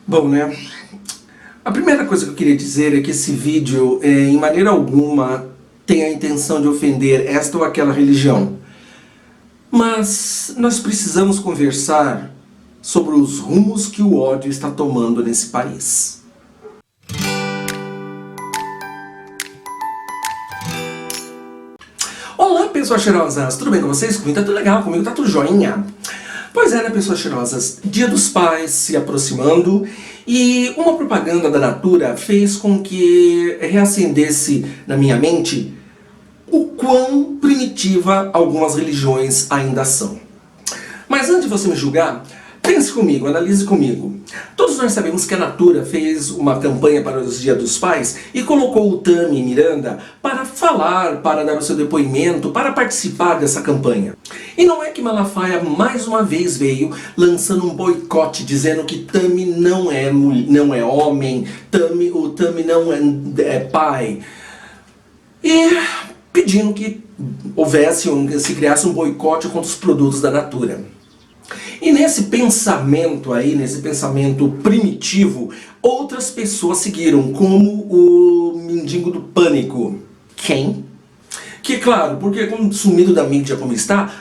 Bom, né? A primeira coisa que eu queria dizer é que esse vídeo, em maneira alguma, tem a intenção de ofender esta ou aquela religião. Mas nós precisamos conversar sobre os rumos que o ódio está tomando nesse país. Olá, pessoas cheirosas! Tudo bem com vocês? Comigo tá tudo legal, comigo tá tudo joinha. Pois é, né, pessoas cheirosas? Dia dos Pais se aproximando e uma propaganda da Natura fez com que reacendesse na minha mente o quão primitiva algumas religiões ainda são. Mas antes de você me julgar, pense comigo, analise comigo. Todos nós sabemos que a Natura fez uma campanha para os Dias dos Pais e colocou o Tami Miranda para falar, para dar o seu depoimento, para participar dessa campanha. E não é que Malafaia mais uma vez veio lançando um boicote, dizendo que Tami não é homem, o Tami não é pai. E pedindo que se criasse um boicote contra os produtos da Natura. E nesse pensamento aí, nesse pensamento primitivo, outras pessoas seguiram, como o mendigo do pânico. Quem? Que claro, porque como sumido da mídia como está,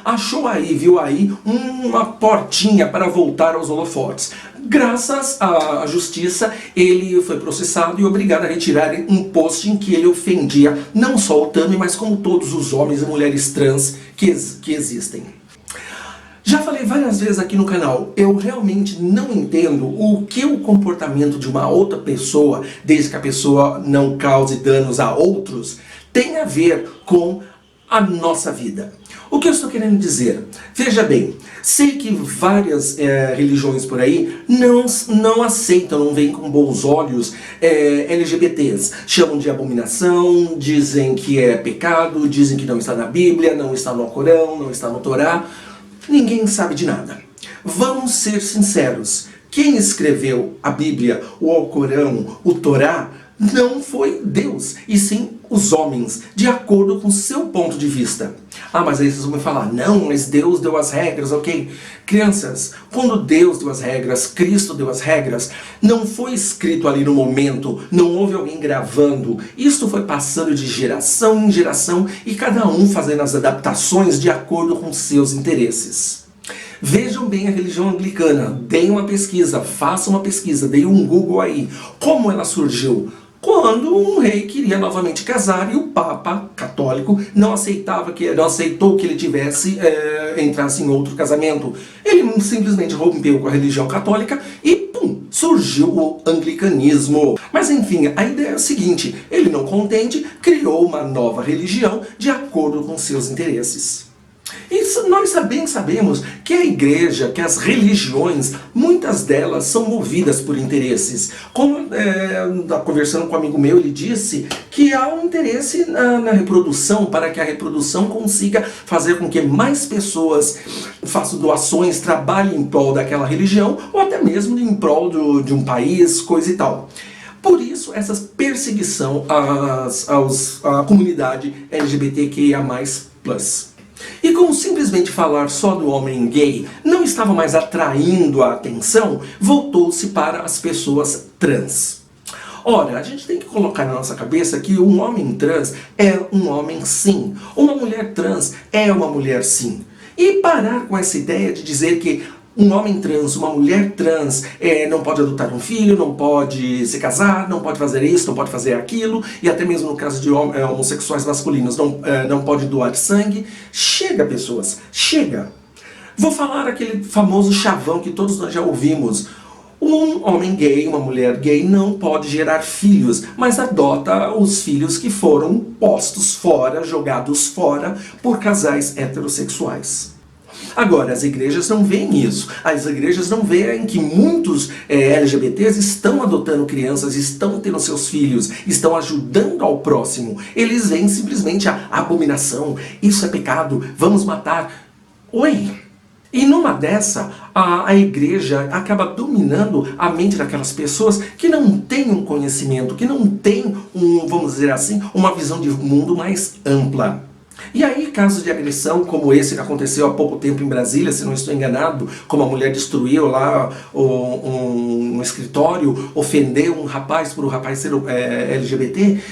viu aí uma portinha para voltar aos holofotes. Graças à justiça, ele foi processado e obrigado a retirar um post em que ele ofendia não só o Tami, mas como todos os homens e mulheres trans que existem. Já falei várias vezes aqui no canal, eu realmente não entendo o que o comportamento de uma outra pessoa, desde que a pessoa não cause danos a outros, tem a ver com a nossa vida. O que eu estou querendo dizer? Veja bem, sei que várias religiões por aí não aceitam, não veem com bons olhos LGBTs. Chamam de abominação, dizem que é pecado, dizem que não está na Bíblia, não está no Alcorão, não está no Torá. Ninguém sabe de nada. Vamos ser sinceros. Quem escreveu a Bíblia, o Alcorão, o Torá, não foi Deus, e sim os homens, de acordo com seu ponto de vista. Ah, mas aí vocês vão me falar, não, mas Deus deu as regras, ok? Crianças, quando Deus deu as regras, Cristo deu as regras, não foi escrito ali no momento, não houve alguém gravando. Isto foi passando de geração em geração e cada um fazendo as adaptações de acordo com seus interesses. Vejam bem a religião anglicana, deem uma pesquisa, façam uma pesquisa, deem um Google aí. Como ela surgiu? Quando um rei queria novamente casar e o Papa católico não aceitou que ele entrasse em outro casamento. Ele simplesmente rompeu com a religião católica e pum, surgiu o anglicanismo. Mas enfim, a ideia é a seguinte, ele não contente, criou uma nova religião de acordo com seus interesses. E nós bem sabemos que a igreja, que as religiões, muitas delas são movidas por interesses. Como, conversando com um amigo meu, ele disse que há um interesse na reprodução, para que a reprodução consiga fazer com que mais pessoas façam doações, trabalhem em prol daquela religião, ou até mesmo em prol de um país, coisa e tal. Por isso, essa perseguição à comunidade LGBTQIA+. E como simplesmente falar só do homem gay não estava mais atraindo a atenção, voltou-se para as pessoas trans. Ora, a gente tem que colocar na nossa cabeça que um homem trans é um homem sim, uma mulher trans é uma mulher sim. E parar com essa ideia de dizer que um homem trans, uma mulher trans não pode adotar um filho, não pode se casar, não pode fazer isso, não pode fazer aquilo, e até mesmo no caso de homossexuais masculinos não pode doar sangue. Chega, pessoas, chega! Vou falar aquele famoso chavão que todos nós já ouvimos. Um homem gay, uma mulher gay não pode gerar filhos, mas adota os filhos que foram postos fora, jogados fora por casais heterossexuais. Agora, as igrejas não veem isso. As igrejas não veem que muitos LGBTs estão adotando crianças, estão tendo seus filhos, estão ajudando ao próximo. Eles veem simplesmente a abominação, isso é pecado, vamos matar. Oi! E numa dessa, a igreja acaba dominando a mente daquelas pessoas que não têm um conhecimento, que não têm, vamos dizer assim, uma visão de mundo mais ampla. E aí, casos de agressão como esse que aconteceu há pouco tempo em Brasília, se não estou enganado, como a mulher destruiu lá um escritório, ofendeu um rapaz por o rapaz ser LGBT,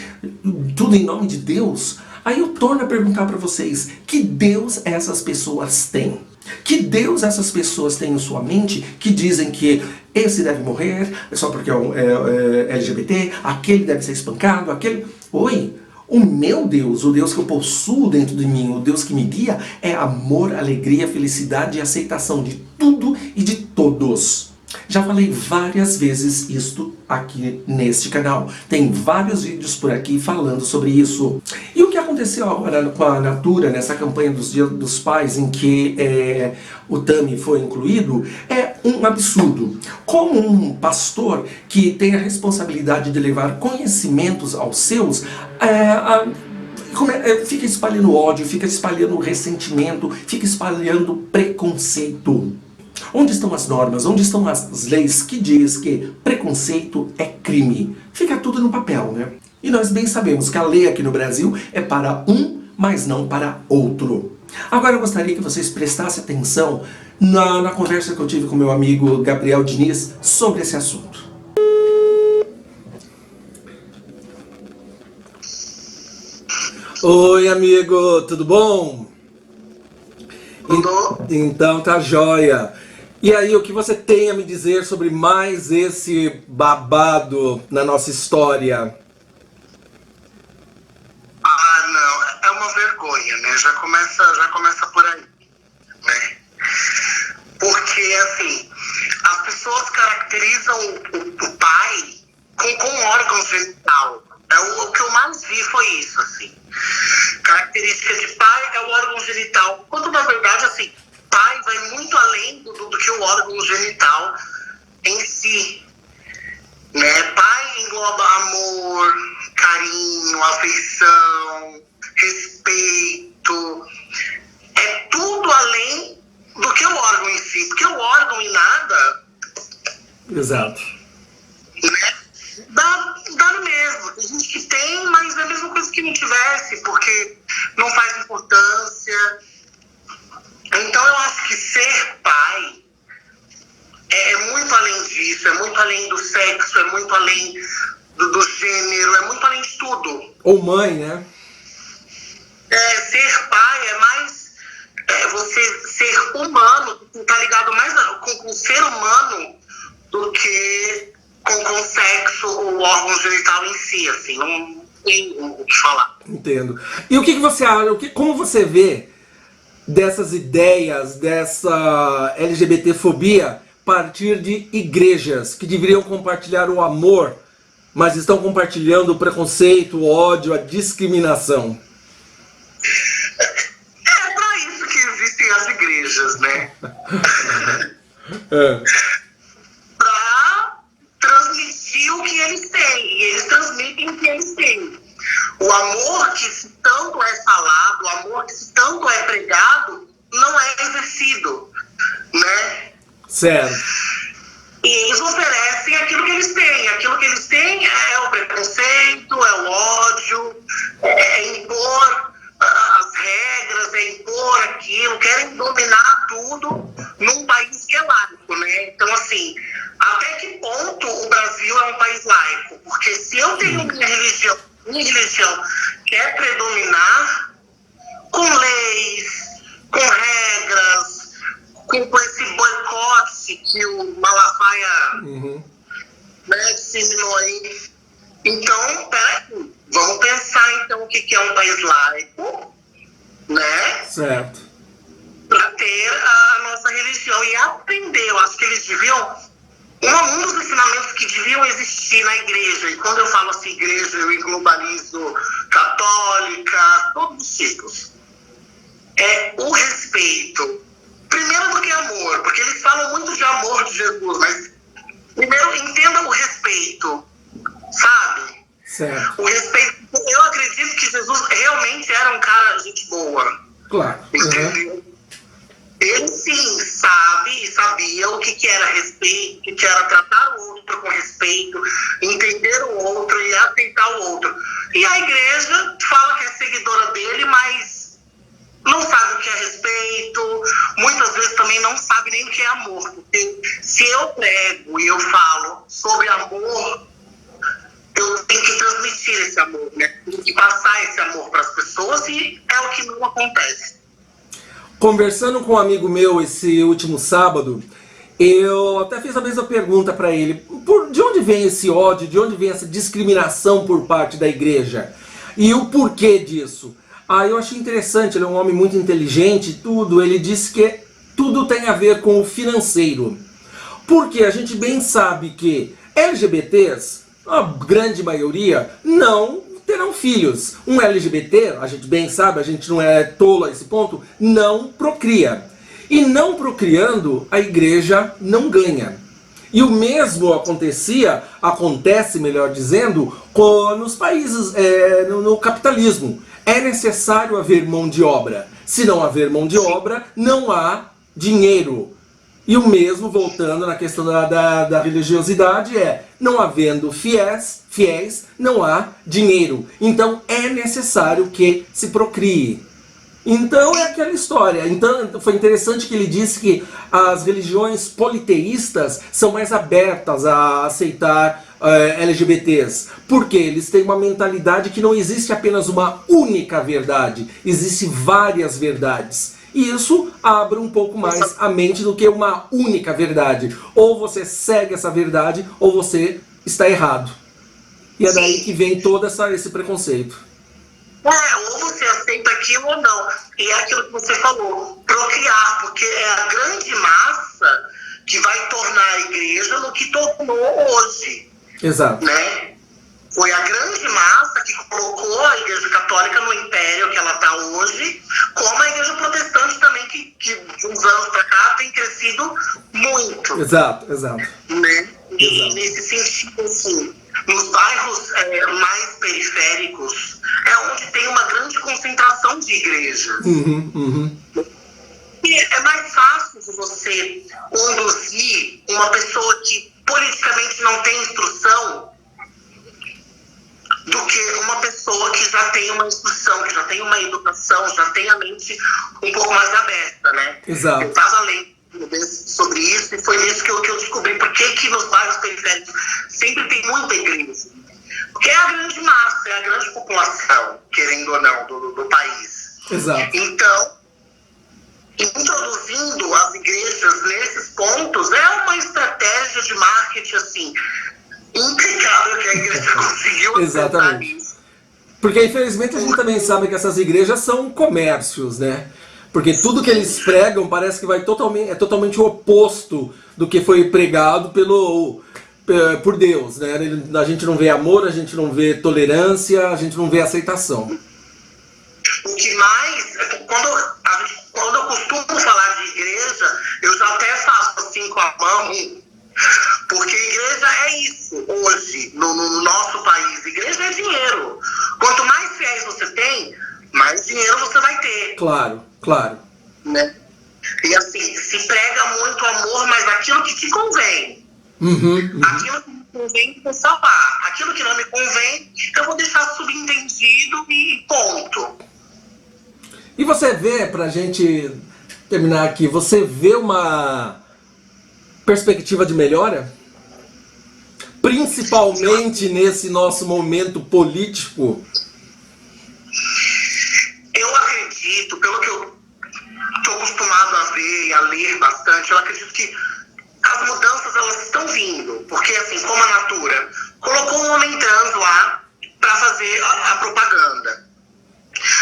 tudo em nome de Deus. Aí eu torno a perguntar para vocês, que Deus essas pessoas têm? Que Deus essas pessoas têm em sua mente que dizem que esse deve morrer só porque é LGBT, aquele deve ser espancado, aquele... Oi! O meu Deus, o Deus que eu possuo dentro de mim, o Deus que me guia, é amor, alegria, felicidade e aceitação de tudo e de todos. Já falei várias vezes isto aqui neste canal. Tem vários vídeos por aqui falando sobre isso. E o que aconteceu agora com a Natura, nessa campanha dos Dias dos Pais, em que o Tami foi incluído, é um absurdo. Como um pastor que tem a responsabilidade de levar conhecimentos aos seus, fica espalhando ódio, fica espalhando ressentimento, fica espalhando preconceito. Onde estão as normas, onde estão as leis que diz que preconceito é crime? Fica tudo no papel, né? E nós bem sabemos que a lei aqui no Brasil é para um, mas não para outro. Agora eu gostaria que vocês prestassem atenção na conversa que eu tive com meu amigo Gabriel Diniz sobre esse assunto. Oi, amigo, tudo bom? Tudo? Então tá jóia. E aí, o que você tem a me dizer sobre mais esse babado na nossa história? Ah, não, é uma vergonha, né? Já começa por aí, né? Porque, assim, as pessoas caracterizam o pai com órgão genital. O que eu mais vi foi isso, assim. Característica de pai é o órgão genital. Quando, na verdade, assim, pai vai muito além do que o órgão genital em si, né? Pai engloba amor, carinho, afeição, respeito. É tudo além do que o órgão em si. Porque o órgão em nada... Exato. Né? Dá no mesmo. Tem gente que tem, mas é a mesma coisa que não tivesse, porque não faz importância. Então eu acho que ser pai é muito além disso, é muito além do sexo, é muito além do gênero, é muito além de tudo. Ou mãe, né? Ser pai é mais você ser humano, tá ligado mais com o ser humano do que com o sexo ou o órgão genital em si, assim, não tem o que falar. Entendo. E o que você acha, como você vê dessas ideias, dessa LGBTfobia, a partir de igrejas que deveriam compartilhar o amor, mas estão compartilhando o preconceito, o ódio, a discriminação? É pra isso que existem as igrejas, né? Pra transmitir o que eles têm, e eles transmitem o que eles têm. O amor que se tanto é falado, o amor que se tanto é pregado, não é exercido, né? Certo. E eles oferecem aquilo que eles têm. Aquilo que eles têm é o preconceito, é o ódio, é impor as regras, é impor aquilo, querem dominar tudo num país que é laico, né? Então, assim, até que ponto o Brasil é um país laico? Porque se eu tenho minha religião quer predominar com leis, com regras, com esse boicote que o Malafaia disseminou aí. Então, peraí, vamos pensar então o que é um país laico, né? Certo. Para ter a nossa religião e aprender. Eu acho que eles deviam... Um dos ensinamentos que deviam existir na igreja, e quando eu falo assim igreja, eu globalizo católica, todos os tipos, é o respeito. Primeiro do que amor, porque eles falam muito de amor de Jesus, mas primeiro entenda o respeito, sabe? Certo. O respeito. Eu acredito que Jesus realmente era um cara gente boa. Claro. Entendeu? Ele sim sabe e sabia o que era respeito, o que era tratar o outro com respeito, entender o outro e aceitar o outro. E a igreja fala que é seguidora dele, mas não sabe o que é respeito, muitas vezes também não sabe nem o que é amor. Porque se eu prego e eu falo sobre amor, eu tenho que transmitir esse amor, né? Tenho que passar esse amor para as pessoas e é o que não acontece. Conversando com um amigo meu esse último sábado, eu até fiz a mesma pergunta para ele. De onde vem esse ódio, de onde vem essa discriminação por parte da igreja? E o porquê disso? Aí eu achei interessante, ele é um homem muito inteligente e tudo, ele disse que tudo tem a ver com o financeiro. Porque a gente bem sabe que LGBTs, a grande maioria, não terão filhos. Um LGBT, a gente bem sabe, a gente não é tolo a esse ponto, não procria. E não procriando, a igreja não ganha. E o mesmo acontece, melhor dizendo, nos países, no capitalismo. É necessário haver mão de obra. Se não haver mão de obra, não há dinheiro. E o mesmo, voltando na questão da religiosidade, não havendo fiéis, não há dinheiro. Então é necessário que se procrie. Então é aquela história. Então foi interessante que ele disse que as religiões politeístas são mais abertas a aceitar LGBTs. Porque eles têm uma mentalidade que não existe apenas uma única verdade, existem várias verdades. E isso abre um pouco mais a mente do que uma única verdade. Ou você segue essa verdade, ou você está errado. E é daí que vem todo esse preconceito. Ou você aceita aquilo ou não. E é aquilo que você falou, procriar, porque é a grande massa que vai tornar a igreja no que tornou hoje. Exato. Né? Foi a grande massa que colocou a igreja católica no império que ela está hoje, como a igreja protestante também, que de uns anos para cá tem crescido muito. Exato. Né? E nesse sentido, assim, nos bairros mais periféricos é onde tem uma grande concentração de igrejas. E é mais fácil de você conduzir uma pessoa que politicamente não tem instrução do que uma pessoa que já tem uma instrução, que já tem uma educação, já tem a mente um pouco mais aberta, né? Exato. Eu estava lendo sobre isso e foi nisso que eu descobri por que nos bairros periféricos sempre tem muita igreja. Porque é a grande massa, é a grande população, querendo ou não, do país. Exato. Então, introduzindo as igrejas nesses pontos é uma estratégia de marketing, assim, impecável que a igreja conseguiu. Exatamente. Porque infelizmente a gente também sabe que essas igrejas são comércios, né? Porque tudo que eles pregam parece que vai totalmente o oposto do que foi pregado por Deus, né? A gente não vê amor, a gente não vê tolerância, a gente não vê aceitação. O que mais, quando eu costumo falar de igreja, eu já até faço assim com a mão, porque igreja é isso hoje no nosso país. Igreja é dinheiro. Quanto mais fiéis você tem, mais dinheiro você vai ter. Claro. Né? E assim, se prega muito amor, mas aquilo que te convém. Aquilo que me convém, eu vou salvar. Aquilo que não me convém, eu vou deixar subentendido e ponto. E você vê, pra gente terminar aqui, você vê uma perspectiva de melhora? Principalmente nesse nosso momento político? Eu acredito, pelo que eu estou acostumado a ver e a ler bastante, eu acredito que as mudanças elas estão vindo. Porque assim, como a Natura colocou um homem trans lá para fazer a propaganda.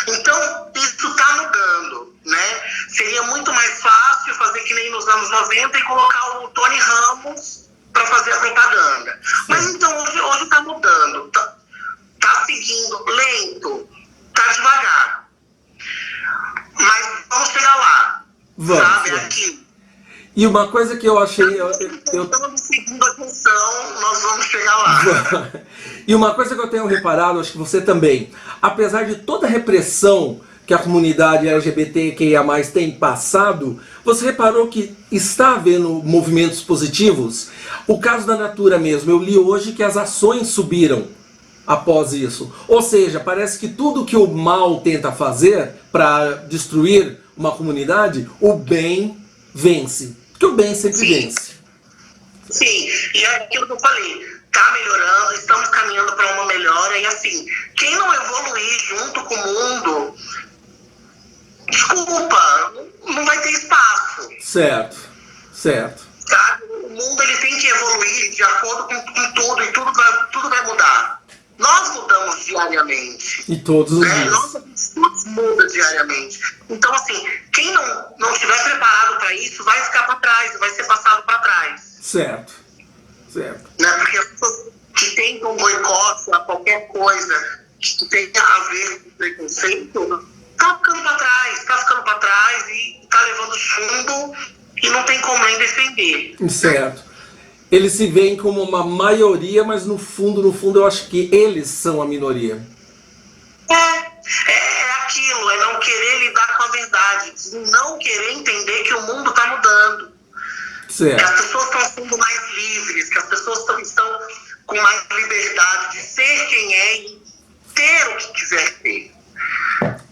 Então, isso está mudando, né? Seria muito mais fácil fazer que nem nos anos 90 e colocar o Tony Ramos para fazer a propaganda. Mas então, hoje está mudando. Tá seguindo lento, tá devagar. Mas vamos chegar lá. Sabe? Aqui. E uma coisa que eu achei... Estamos seguindo a função, nós vamos chegar lá. E uma coisa que eu tenho reparado, acho que você também, apesar de toda a repressão que a comunidade LGBTQIA+, tem passado, você reparou que está havendo movimentos positivos? O caso da Natura mesmo, eu li hoje que as ações subiram. após isso. Ou seja, parece que tudo que o mal tenta fazer para destruir uma comunidade, o bem vence. Porque o bem sempre vence. Sim, e é aquilo que eu falei, tá melhorando, estamos caminhando para uma melhora, e assim, quem não evoluir junto com o mundo, desculpa, não vai ter espaço. Certo, certo. Sabe? O mundo ele tem que evoluir de acordo com tudo, e tudo vai mudar. Nós mudamos diariamente. E todos os dias. Nossa atitude muda diariamente. Então, assim, quem não estiver preparado para isso, vai ficar para trás, vai ser passado para trás. Certo, certo. Né? Porque as pessoas que tentam boicote a qualquer coisa que tenha a ver com preconceito, tá ficando para trás e tá levando chumbo e não tem como nem defender. Certo. Eles se veem como uma maioria, mas no fundo eu acho que eles são a minoria. É aquilo, é não querer lidar com a verdade, não querer entender que o mundo está mudando. Certo. Que as pessoas estão sendo mais livres, que as pessoas estão com mais liberdade de ser quem é e ter o que quiser ter.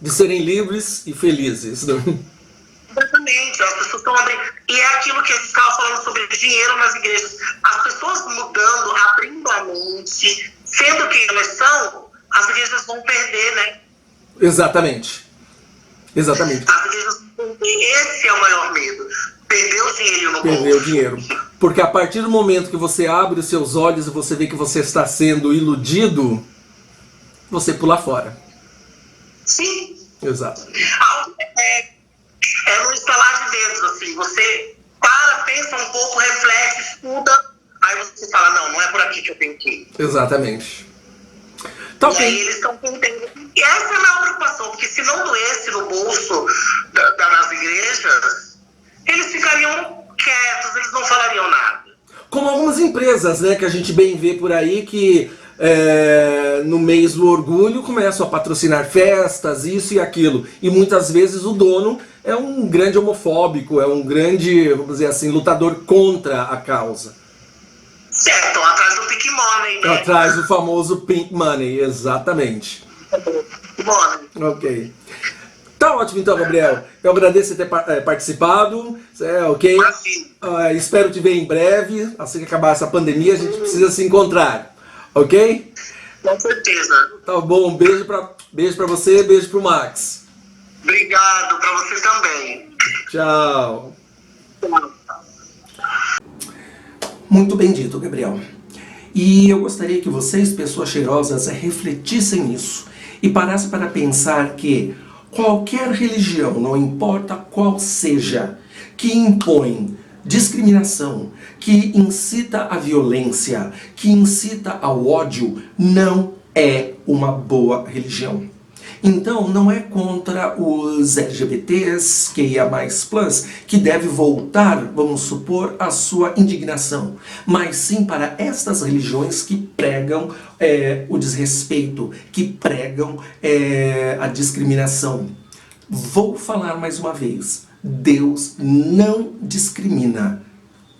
De serem livres e felizes. Exatamente, as pessoas estão abrindo. E é aquilo que a gente estava falando sobre dinheiro nas igrejas. As pessoas mudando, abrindo a mente, sendo quem elas são, as igrejas vão perder, né? Exatamente. Exatamente. As igrejas vão perder. Esse é o maior medo. Perder o dinheiro no bolso. Perder o dinheiro. Porque a partir do momento que você abre os seus olhos e você vê que você está sendo iludido, você pula fora. Sim. Exato. É no estalar de dedos, assim. Você para, pensa um pouco, reflete, estuda, aí você fala, não é por aqui que eu tenho que ir. Exatamente. Tá e aí eles estão entendendo. E essa é a minha preocupação, porque se não doesse no bolso das igrejas, eles ficariam quietos, eles não falariam nada. Como algumas empresas, né, que a gente bem vê por aí, que no mês do orgulho começam a patrocinar festas, isso e aquilo. E muitas vezes o dono é um grande homofóbico, é um grande, vamos dizer assim, lutador contra a causa. Certo, atrás do Pink Money, né? Atrás do famoso Pink Money, exatamente. Money. Ok. Tá ótimo então, Gabriel. Eu agradeço por ter participado, ok? Espero te ver em breve, assim que acabar essa pandemia, a gente precisa se encontrar, ok? Com certeza. Tá bom, um beijo pra você, beijo pro Max. Obrigado, pra você também. Tchau. Muito bem dito, Gabriel. E eu gostaria que vocês, pessoas cheirosas, refletissem nisso e parassem para pensar que qualquer religião, não importa qual seja, que impõe discriminação, que incita à violência, que incita ao ódio, não é uma boa religião. Então, não é contra os LGBTs, QIA++, que deve voltar, vamos supor, a sua indignação, mas sim para estas religiões que pregam o desrespeito, que pregam a discriminação. Vou falar mais uma vez, Deus não discrimina.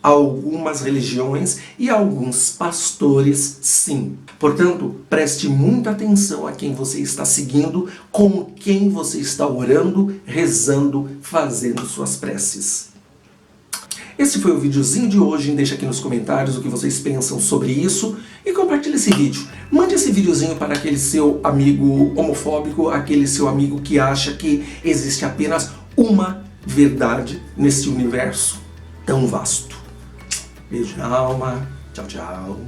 Algumas religiões e alguns pastores, sim. Portanto, preste muita atenção a quem você está seguindo, com quem você está orando, rezando, fazendo suas preces. Esse foi o videozinho de hoje. Deixa aqui nos comentários o que vocês pensam sobre isso e compartilhe esse vídeo. Mande esse videozinho para aquele seu amigo homofóbico, aquele seu amigo que acha que existe apenas uma verdade nesse universo tão vasto. Beijo na alma. Tchau, tchau.